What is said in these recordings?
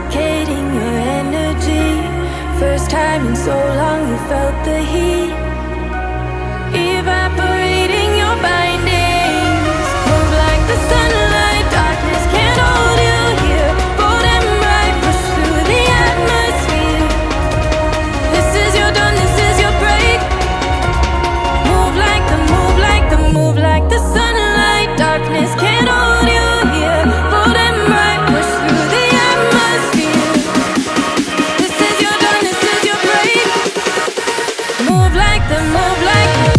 intoxicating your energy. First time in so long you felt the heat evaporating your bindings. Move like the sunlight, darkness can't hold you here. Bold and bright, push through the atmosphere. This is your dawn, this is your break. Move like the, move like the, move like the sunlight, darkness can't hold you here. Bold and bright, push through the atmosphere. This is your dawn, this is your break. Move like the, move like the.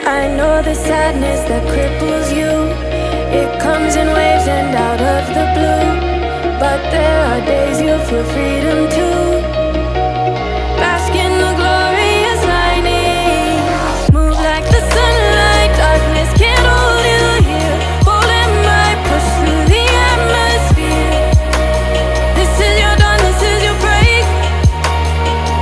I know the sadness that cripples you. It comes in waves and out of the blue. But there are days you feel freedom too. Bask in the glorious lightning. Move like the sunlight, darkness can't hold you here. Bold and bright, push through the atmosphere. This is your dawn, this is your break.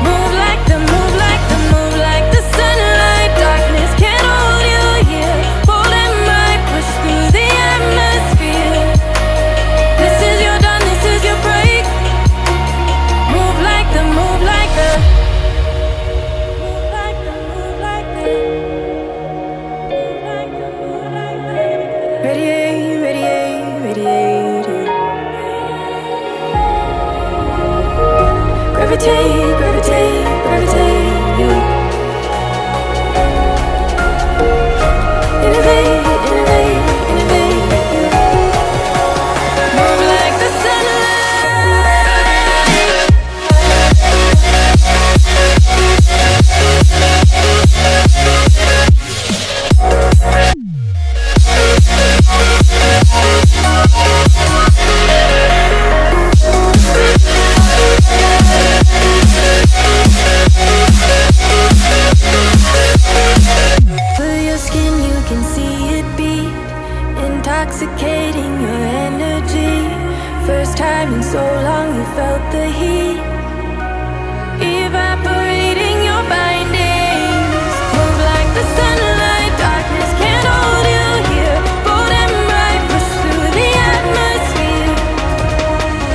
Move like the, move like the, move like the sunlight, darkness can't hold you here. Bold and bright, push through the atmosphere. This is your dawn, this is your break. Move like the, move like the, move like the, move like the, move like the, move like the. Radiate, radiate, radiate. Gravitate, gravitate, gravitate. Innovate, innovate, innovate. Move like the Feel your skin, you can see it beat, intoxicating your energy. First time in so long you felt the heat evaporating your bindings. Move like the sunlight, darkness can't hold you here. Bold and bright, push through the atmosphere.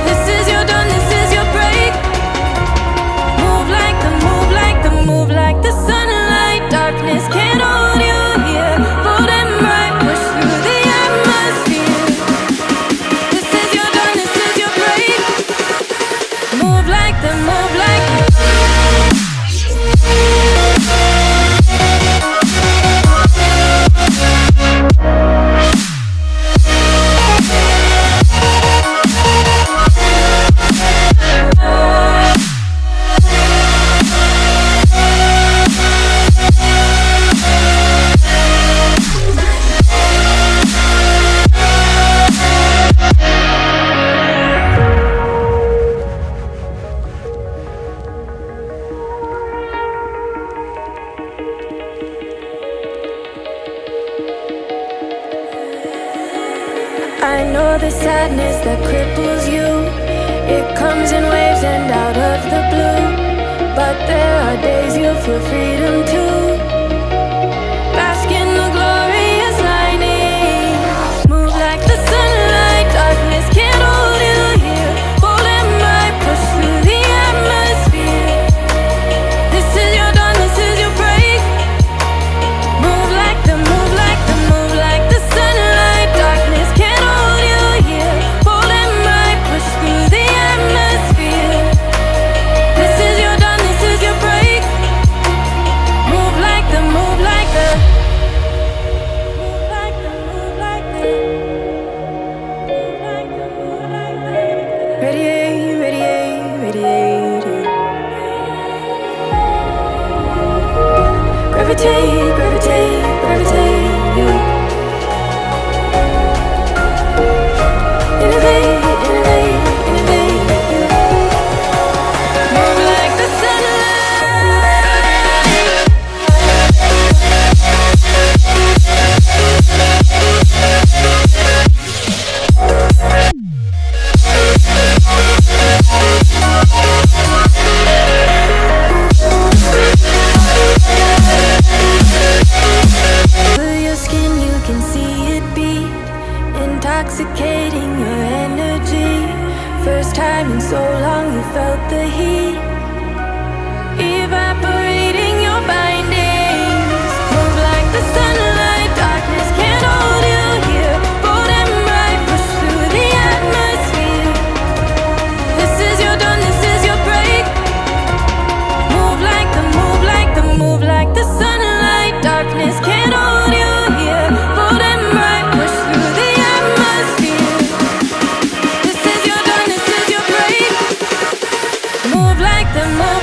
This is your dawn, this is your break. Move like the, move like the, move like the sunlight, darkness can't hold you here. Bold and bright, push through the atmosphere. This is your dawn, this is your break. Move like the, move like the. I know the sadness that cripples you. It comes in waves and out of the blue. But there are days you feel freedom too. Bask in the glorious lightning. Move like the sunlight, darkness can't hold you here. Bold and bright, push through the atmosphere. This is your dawn, this is your break. Move like the, move like the, move like the sunlight, darkness can't hold you here. Bold and bright, push through the atmosphere. This is your dawn, this is your break. Move like the, move like the, move like the, move like the, move like the, move like the. Radiate, radiate, radiate. Gravitate, gravitate. felt the heat evaporating your bindings. Move like the sunlight, darkness can't hold you here. Bold and bright, push through the atmosphere. This is your dawn, this is your break. Move like the, move like the, move like the sunlight. Darkness can't hold you here. Bold and bright, push through the atmosphere. This is your dawn, this is your break. Move like the, move